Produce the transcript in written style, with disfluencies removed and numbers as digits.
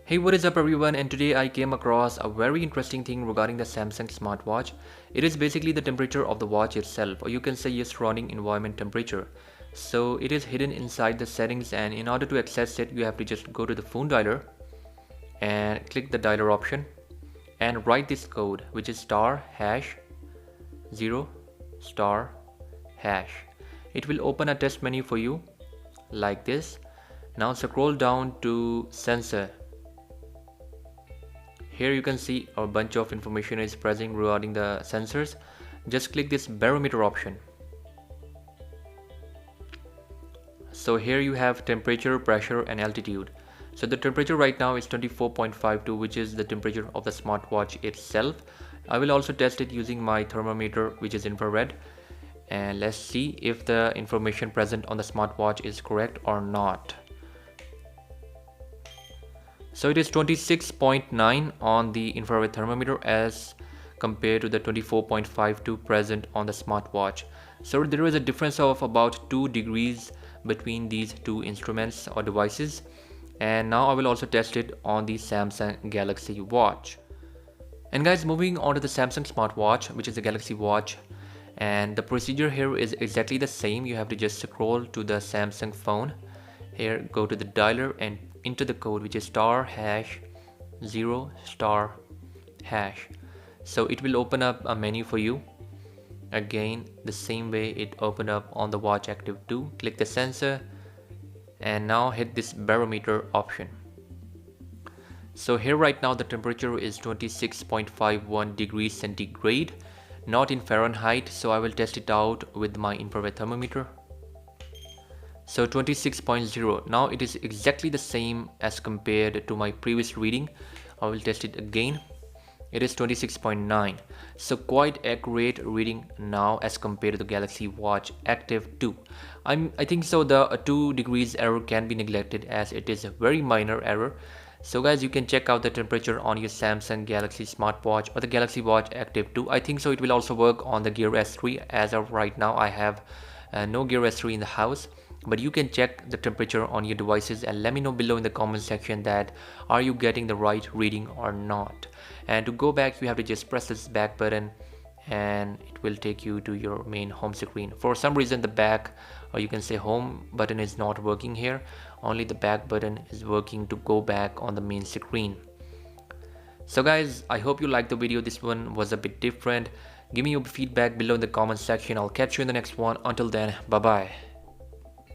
Hey, what is up everyone, and today I came across a very interesting thing regarding the Samsung Smartwatch. It is basically the temperature of the watch itself, or you can say your surrounding environment temperature. So it is hidden inside the settings, and in order to access it you have to just go to the phone dialer and click the dialer option and write this code, which is star hash 0 star hash. It will open a test menu for you like this. Now scroll down to sensor. Here you can see a bunch of information is present regarding the sensors. Just click this barometer option. So here you have temperature, pressure and altitude. So the temperature right now is 24.52, which is the temperature of the smartwatch itself. I will also test it using my thermometer, which is infrared, and let's see if the information present on the smartwatch is correct or not. So it is 26.9 on the infrared thermometer as compared to the 24.52 present on the smartwatch. So there is a difference of about 2 degrees between these two instruments or devices. And now I will also test it on the Samsung Galaxy Watch. And guys, moving on to the Samsung Smartwatch, which is a Galaxy Watch, and the procedure here is exactly the same. You have to just scroll to the Samsung phone. Here, go to the dialer and enter the code, which is star hash 0 star hash. So it will open up a menu for you. Again, the same way it opened up on the Watch Active 2. Click the sensor and now hit this barometer option. So here right now the temperature is 26.51 degrees centigrade, not in Fahrenheit. So I will test it out with my infrared thermometer. So 26.0. Now it is exactly the same as compared to my previous reading. I will test it again. It is 26.9. So quite accurate reading now as compared to the Galaxy Watch Active 2. I think so the 2 degrees error can be neglected, as it is a very minor error. So guys, you can check out the temperature on your Samsung Galaxy Smartwatch or the Galaxy Watch Active 2. I think so it will also work on the Gear S3. As of right now I have no Gear S3 in the house. But you can check the temperature on your devices and let me know below in the comment section that are you getting the right reading or not. And to go back, you have to just press this back button and it will take you to your main home screen. For some reason the back, or you can say home button, is not working here. Only the back button is working to go back on the main screen. So guys, I hope you liked the video. This one was a bit different. Give me your feedback below in the comment section. I'll catch you in the next one. Until then, bye bye.